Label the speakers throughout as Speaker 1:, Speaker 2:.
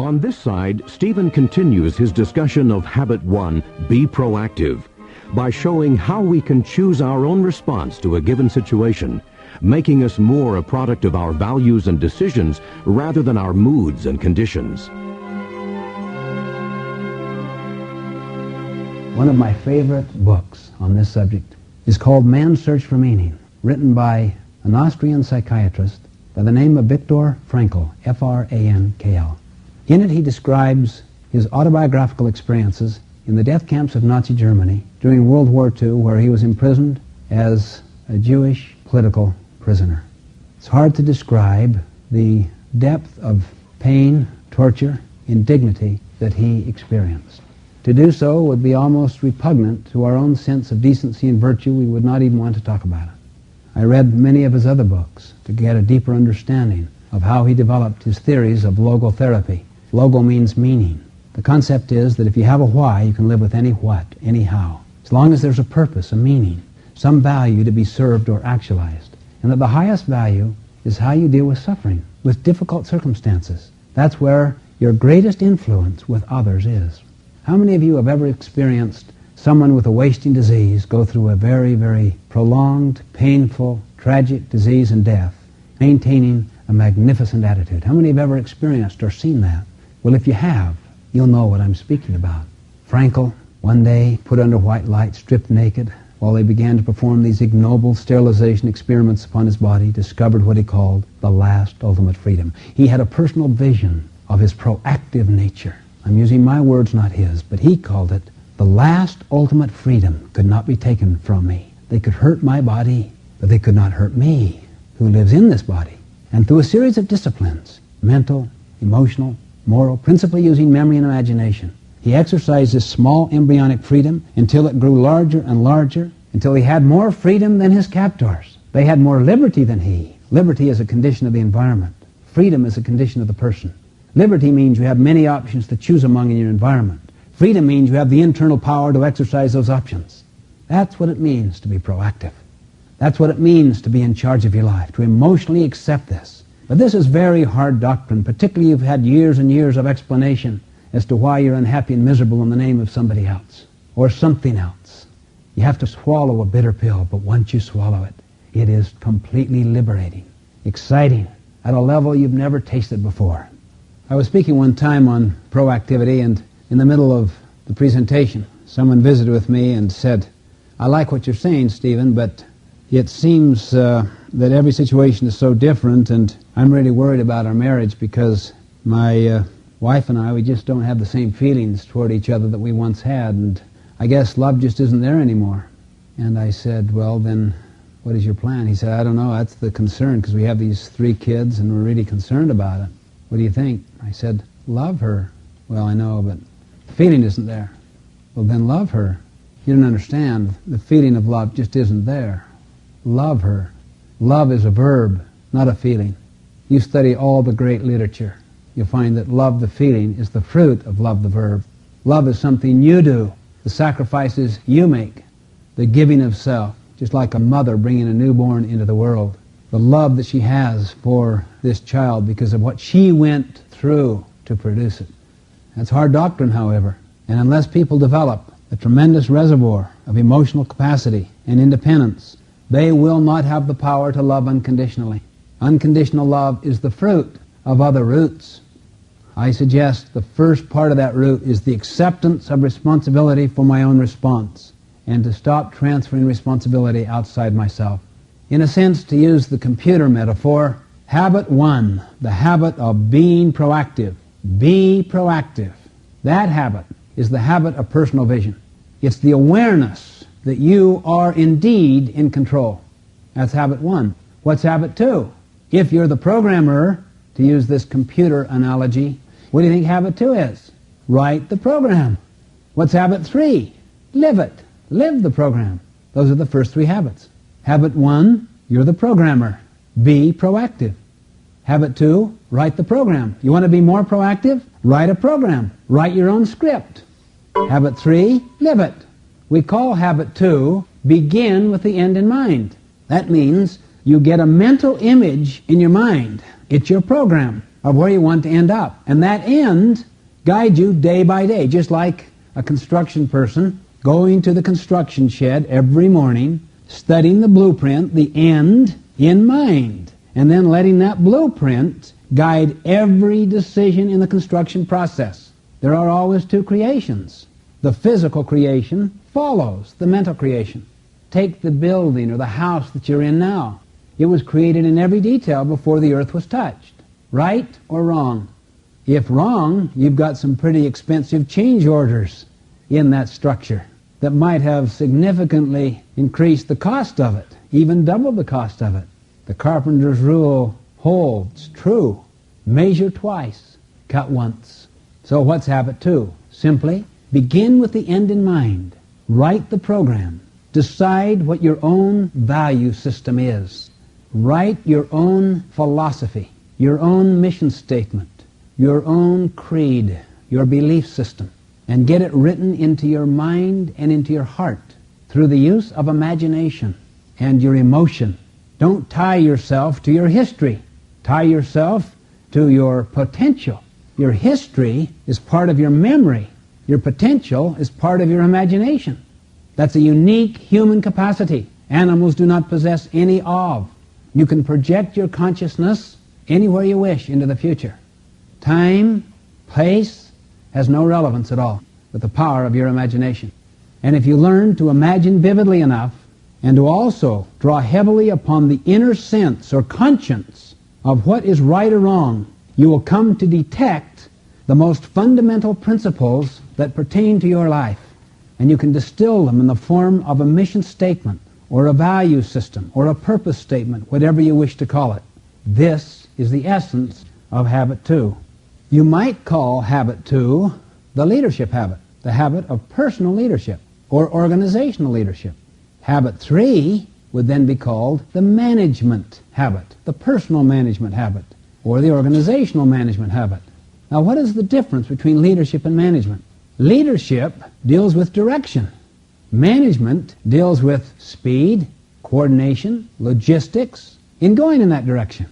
Speaker 1: On this side, Stephen continues his discussion of Habit 1, Be Proactive, by showing how we can choose our own response to a given situation, making us more a product of our values and decisions rather than our moods and conditions.
Speaker 2: One of my favorite books on this subject is called Man's Search for Meaning, written by an Austrian psychiatrist by the name of Viktor Frankl, F-R-A-N-K-L. In it he describes his autobiographical experiences in the death camps of Nazi Germany during World War II, where he was imprisoned as a Jewish political prisoner. It's hard to describe the depth of pain, torture, indignity that he experienced. To do so would be almost repugnant to our own sense of decency and virtue. We would not even want to talk about it. I read many of his other books to get a deeper understanding of how he developed his theories of logotherapy. Logo means meaning. The concept is that if you have a why, you can live with any what, any how, as long as there's a purpose, a meaning, some value to be served or actualized. And that the highest value is how you deal with suffering, with difficult circumstances. That's where your greatest influence with others is. How many of you have ever experienced someone with a wasting disease go through a very, very prolonged, painful, tragic disease and death, maintaining a magnificent attitude? How many have ever experienced or seen that? Well, if you have, you'll know what I'm speaking about. Frankl, one day, put under white light, stripped naked, while they began to perform these ignoble sterilization experiments upon his body, discovered what he called the last ultimate freedom. He had a personal vision of his proactive nature. I'm using my words, not his, but he called it the last ultimate freedom could not be taken from me. They could hurt my body, but they could not hurt me, who lives in this body. And through a series of disciplines, mental, emotional, moral, principally using memory and imagination, he exercised this small embryonic freedom until it grew larger and larger, until he had more freedom than his captors. They had more liberty than he. Liberty is a condition of the environment. Freedom is a condition of the person. Liberty means you have many options to choose among in your environment. Freedom means you have the internal power to exercise those options. That's what it means to be proactive. That's what it means to be in charge of your life, to emotionally accept this. But this is very hard doctrine, particularly if you've had years and years of explanation as to why you're unhappy and miserable in the name of somebody else or something else. You have to swallow a bitter pill, but once you swallow it, it is completely liberating, exciting, at a level you've never tasted before. I was speaking one time on proactivity, and in the middle of the presentation, someone visited with me and said, "I like what you're saying, Stephen, but it seems that every situation is so different, and I'm really worried about our marriage because my wife and I, we just don't have the same feelings toward each other that we once had, and I guess love just isn't there anymore." And I said, "Well, then what is your plan?" He said, "I don't know, that's the concern, because we have these 3 kids and we're really concerned about it. What do you think?" I said, "Love her." "Well, I know, but the feeling isn't there." "Well, then love her." "You don't understand. The feeling of love just isn't there. Love her." Love is a verb, not a feeling. You study all the great literature, you'll find that love the feeling is the fruit of love the verb. Love is something you do, the sacrifices you make, the giving of self, just like a mother bringing a newborn into the world. The love that she has for this child because of what she went through to produce it. That's hard doctrine, however, and unless people develop a tremendous reservoir of emotional capacity and independence, they will not have the power to love unconditionally. Unconditional love is the fruit of other roots. I suggest the first part of that root is the acceptance of responsibility for my own response, and to stop transferring responsibility outside myself. In a sense, to use the computer metaphor, habit 1, the habit of being proactive. Be proactive. That habit is the habit of personal vision. It's the awareness that you are indeed in control. That's habit 1. What's habit 2? If you're the programmer, to use this computer analogy, what do you think habit 2 is? Write the program. What's habit 3? Live it. Live the program. Those are the first 3 habits. Habit 1, you're the programmer. Be proactive. Habit 2, write the program. You want to be more proactive? Write a program. Write your own script. Habit 3, live it. We call habit 2, begin with the end in mind. That means you get a mental image in your mind. It's your program. of where you want to end up. And that end guides you day by day, just like a construction person going to the construction shed every morning, studying the blueprint, the end in mind, and then letting that blueprint guide every decision in the construction process. There are always two creations. The physical creation follows the mental creation. Take the building or the house that you're in now. It was created in every detail before the earth was touched. Right or wrong? If wrong, you've got some pretty expensive change orders in that structure that might have significantly increased the cost of it, even doubled the cost of it. The carpenter's rule holds true. Measure twice, cut once. So what's habit 2? Simply begin with the end in mind. Write the program. Decide what your own value system is. Write your own philosophy, your own mission statement, your own creed, your belief system, and get it written into your mind and into your heart through the use of imagination and your emotion. Don't tie yourself to your history. Tie yourself to your potential. Your history is part of your memory. Your potential is part of your imagination. That's a unique human capacity animals do not possess any of. You can project your consciousness anywhere you wish into the future. Time, place has no relevance at all with the power of your imagination. And if you learn to imagine vividly enough and to also draw heavily upon the inner sense or conscience of what is right or wrong, you will come to detect the most fundamental principles that pertain to your life. And you can distill them in the form of a mission statement or a value system or a purpose statement, whatever you wish to call it. This is the essence of habit 2. You might call habit 2 the leadership habit, the habit of personal leadership or organizational leadership. Habit 3 would then be called the management habit, the personal management habit, or the organizational management habit. Now, what is the difference between leadership and management? Leadership deals with direction. Management deals with speed, coordination, logistics, in going in that direction.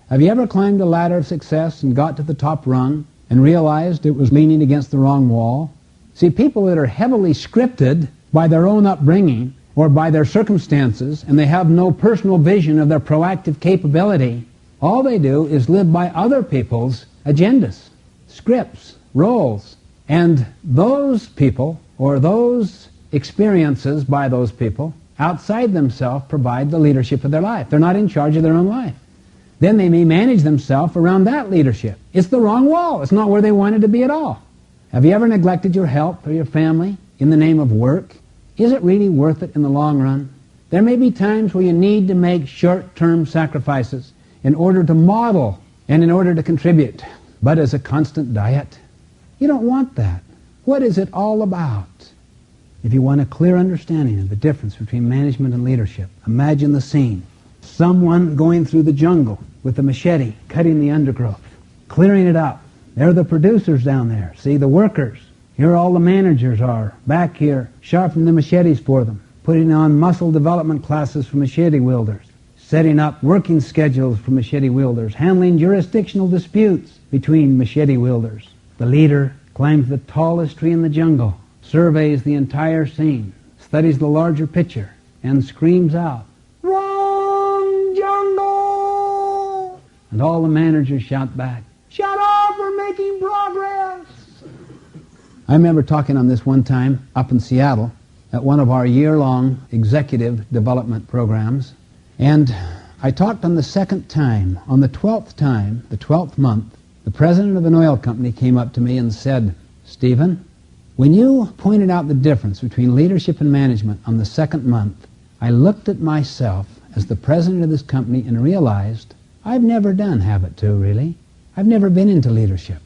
Speaker 2: Have you ever climbed a ladder of success and got to the top rung and realized it was leaning against the wrong wall? See, people that are heavily scripted by their own upbringing or by their circumstances, and they have no personal vision of their proactive capability, all they do is live by other people's agendas, scripts, roles. And those people, or those experiences by those people, outside themselves provide the leadership of their life. They're not in charge of their own life. Then they may manage themselves around that leadership. It's the wrong wall. It's not where they wanted to be at all. Have you ever neglected your health or your family in the name of work? Is it really worth it in the long run? There may be times where you need to make short-term sacrifices in order to model and in order to contribute. But as a constant diet, you don't want that. What is it all about? If you want a clear understanding of the difference between management and leadership, imagine the scene. Someone going through the jungle with a machete, cutting the undergrowth, clearing it up. There are the producers down there. See, the workers. Here all the managers are, back here, sharpening the machetes for them, putting on muscle development classes for machete wielders, setting up working schedules for machete wielders, handling jurisdictional disputes between machete wielders. The leader climbs the tallest tree in the jungle, surveys the entire scene, studies the larger picture, and screams out, "Wrong jungle!" And all the managers shout back, "Shut up, we're making progress!" I remember talking on this one time up in Seattle at one of our year-long executive development programs, and I talked on the second time. On the 12th time, the 12th month, the president of an oil company came up to me and said, "Stephen, when you pointed out the difference between leadership and management on the second month, I looked at myself as the president of this company and realized I've never done habit 2, really. I've never been into leadership.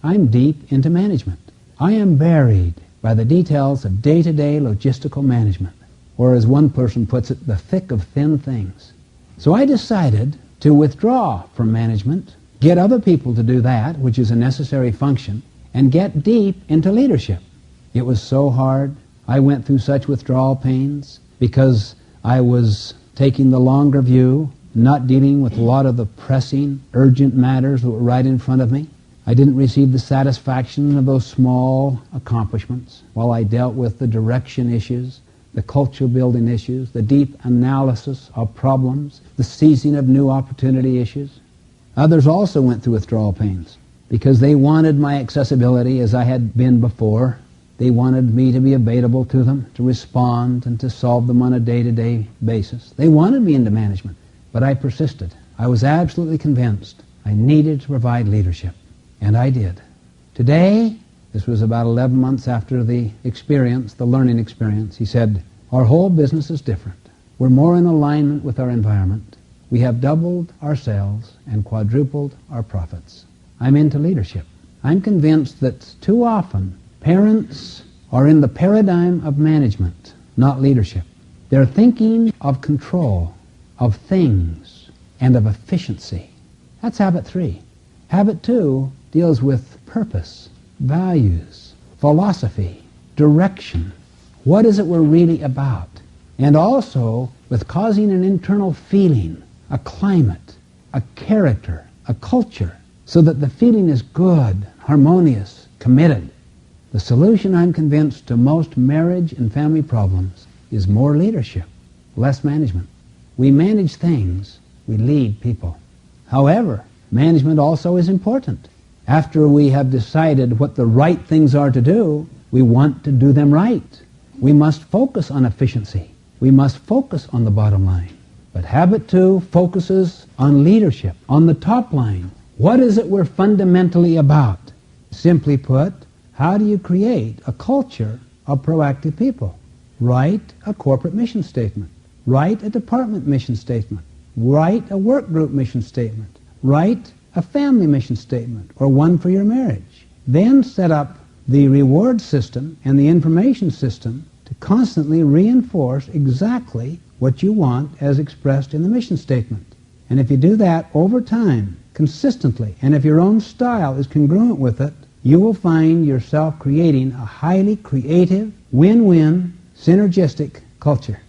Speaker 2: I'm deep into management. I am buried by the details of day-to-day logistical management, or as one person puts it, the thick of thin things." So I decided to withdraw from management, get other people to do that, which is a necessary function, and get deep into leadership. It was so hard. I went through such withdrawal pains because I was taking the longer view, not dealing with a lot of the pressing, urgent matters that were right in front of me. I didn't receive the satisfaction of those small accomplishments while I dealt with the direction issues, the culture building issues, the deep analysis of problems, the seizing of new opportunity issues. Others also went through withdrawal pains because they wanted my accessibility as I had been before. They wanted me to be available to them, to respond and to solve them on a day-to-day basis. They wanted me into management, but I persisted. I was absolutely convinced I needed to provide leadership, and I did. Today, this was about 11 months after the experience, the learning experience, he said, our whole business is different. We're more in alignment with our environment. We have doubled our sales and quadrupled our profits. I'm into leadership. I'm convinced that too often parents are in the paradigm of management, not leadership. They're thinking of control, of things, and of efficiency. That's habit 3. Habit 2 deals with purpose, values, philosophy, direction. What is it we're really about? And also with causing an internal feeling, a climate, a character, a culture, so that the feeling is good, harmonious, committed. The solution, I'm convinced, to most marriage and family problems is more leadership, less management. We manage things, we lead people. However, management also is important. After we have decided what the right things are to do, we want to do them right. We must focus on efficiency. We must focus on the bottom line. But habit 2 focuses on leadership, on the top line. What is it we're fundamentally about? Simply put, how do you create a culture of proactive people? Write a corporate mission statement. Write a department mission statement. Write a work group mission statement. Write a family mission statement, or one for your marriage. Then set up the reward system and the information system to constantly reinforce exactly what you want as expressed in the mission statement. And if you do that over time, consistently, and if your own style is congruent with it, you will find yourself creating a highly creative, win-win, synergistic culture.